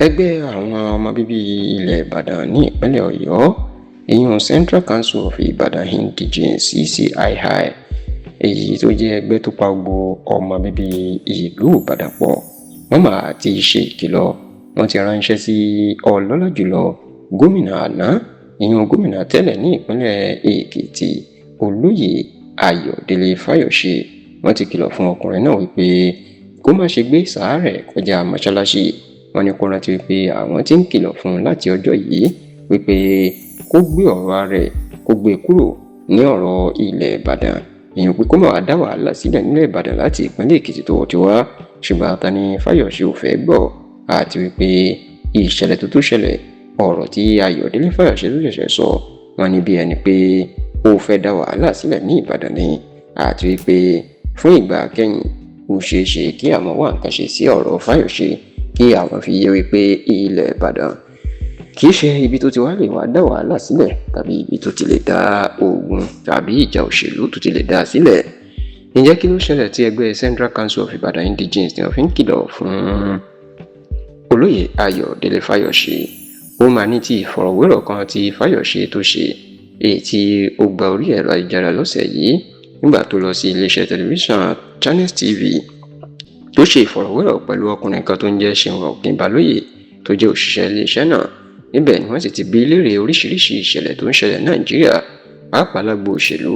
ẹgbẹ́ àwọn ọmọ bíbí ilẹ̀ ìbàdàn ní ìpínlẹ̀ ọ̀yọ́ ìyún Central Council of Ibadan Indigenes CCII èyí tó jẹ́ ẹgbẹ́ tó pa gbogbo ọmọ bíbí ìlú ìbàdàn pọ̀ wọ́n máa ti ṣe ìkìlọ̀ wọ́n ti ránṣẹ́ sí ọlọ́lá jùlọ gómìnà àná ìyún gómìnà tẹ́lẹ̀ ní ìpínlẹ̀ èkìtì olóyè ayọ̀délé fáyọ̀ṣe wọ́n ti kìlọ̀ fún ọkùnrin náà wípé kó má ṣe gbé sàárẹ̀ kọjá mọ́ṣáláṣí. wọ́n ní kó rántí wípé àwọn tí ń kìlọ̀ fún un láti ọjọ́ yìí wípé kó gbé ọ̀rọ̀ rẹ̀ kó gbé kúrò ní ọ̀rọ̀ ilẹ̀ ìbàdàn èèyàn pé kó má wàá dá wàhálà sílẹ̀ nílẹ̀ ìbàdàn láti ìpínlẹ̀ èkìtì tó ti wá ṣùgbọ́n Tani Fáyọ̀ṣe ò fẹ́ gbọ́ àti wípé ìṣẹ̀lẹ̀ tó tún ṣẹlẹ̀ ọ̀rọ̀ tí ayọ̀délé fáyọ̀ṣe tó ṣẹ̀ṣẹ̀ sọ wọ́n ní bí ẹni pé ó fẹ́ dá wàhálà sílẹ̀ ní ìbàdàn ni àti wípé fún ìgbà kẹ́yìn ó ṣeé ṣe kí àwọn wá nǹkan ṣe sí ọ̀rọ̀ fáyọ̀ṣe kí àwọn fi yé wípé ilẹ̀ ìbàdàn kì í ṣe ibi tó ti wá lè wá dá wàhálà sílẹ̀ tàbí ibi tó ti lè dá ogun tàbí ìjà òṣèlú tó ti lè dá sílẹ̀. ǹjẹ́ kí ló ṣẹlẹ̀ tí ẹgbẹ́ Central Council of Ibadan Indigenes ni wọ́n fi ń kìlọ̀ fún olóyè ayọ̀délé fáyọ̀ṣe? ó máa ní ti ìfọ̀rọ̀wérọ̀ kan tí fáyọ̀ṣe tó ṣe èyí tí ó gba orí ẹ̀rọ ayélujára lọ́sẹ̀ yìí nígbà tó lọ sí iléeṣẹ́ tẹlifíṣàn Channels TV tó ṣe ìfọ̀rọ̀wérọ̀ pẹ̀lú ọkùnrin kan tó ń jẹ́ Ṣeun Ògúnbálóyè tó jẹ́ òṣìṣẹ́ iléeṣẹ́ náà. níbẹ̀ ni wọ́n sì ti bi léèrè oríṣiríṣi ìṣẹ̀lẹ̀ tó ń ṣẹlẹ̀ nàìjíríà pàápàá lágbo òṣèlú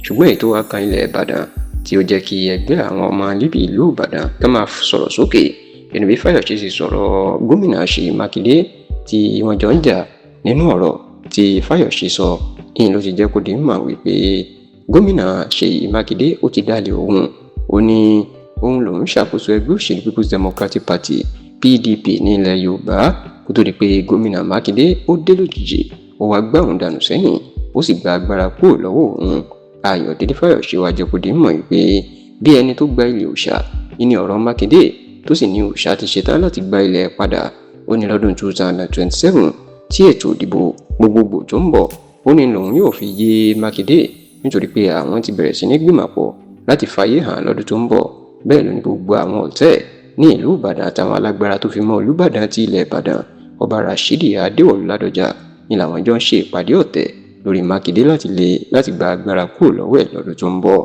ṣùgbọ́n èyí tó wá kan ilẹ̀ ìbàdàn tí ó jẹ́ kí ẹgbẹ́ àwọn ọmọ bíbí ìlú ìbàdàn ká máa sọ̀rọ̀ sókè ẹnu bí fáyọ̀ṣe sì sọ̀rọ̀ gómìnà ṣèyí mákindé tí wọ́n jọ ń jà nínú ọ̀rọ̀ tí fáyọ̀ṣe sọ ìyẹn ló ti jẹ́ kó di mọ̀ wípé gómìnà ṣèyí mákindé ó ti dálé òun ó ní òun lòún ṣàkóso ẹgbẹ́ òṣèlú People's Democratic Party PDP ní ilẹ̀ yorùbá kó tó di pé gómìnà mákindé ó dé lójijì ó wá gbá òun dànù sẹ́yìn ó sì gba agbára kúrò lọ́wọ́ òun. ayọ̀délé fáyọ̀ṣe wá jẹ́ kó di mọ̀ wípé bí ẹni tó gba ilẹ̀ òòṣà ní ọ̀rọ̀ mákindé tó sì ní òòṣà ti ṣetán láti gba ilẹ̀ padà ó ní lọ́dún 2027 tí ètò ìdìbò gbogbogbò tó ń bọ̀ ó ní lòun yóò fi yé mákindé nítorí pé àwọn ti bẹ̀rẹ̀ sí ní gbìmọ̀pọ̀ láti fàyè hàn lọ́dún tó ń bọ̀. bẹ́ẹ̀ ló ní gbogbo àwọn ọ̀tẹ̀ ní ìlú ìbàdàn àtàwọn alágbára tó fi mọ́ olúbàdàn ti ilẹ̀ ìbàdàn ọba rashidi adéwọ̀lú ládọjà ni làwọn jọ ń ṣe ìpàdé ọ̀tẹ̀ lórí mákindé láti gba agbára kúrò lọ́wọ́ ẹ̀ lọ́dún tó ń bọ̀.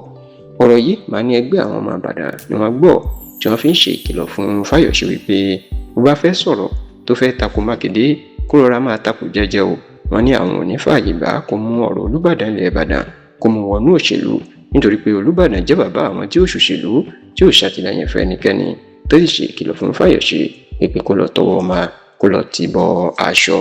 ọ̀rọ̀ yìí máa ní ẹgbẹ́ àwọn ọmọ ìbàdàn ni wọ́n gbọ́ tí wọ́n fi ń ṣe ìkìlọ̀ fún fáyọ̀ṣe wípé bó bá fẹ́ sọ̀rọ̀ tó fẹ́ tako mákindé kó rọra máa tako jẹ́jẹ́ o. wọ́n ní àwọn ò ní fààyè gbà kó mú ọ̀rọ̀ olúbàdàn ilẹ̀ ìbàdàn kó mú wọnú òṣèlú nítorí pé olúbàdàn jẹ́ bàbá àwọn tí ó ṣòṣèlú tí ó ṣàtìlẹ́yìn fún ẹnikẹ́ni tó sì ṣe ìkìlọ̀ fún fáyọ̀ṣe pé kó lọ tọwọ́ máa kó lọ tìbọ̀ aṣọ.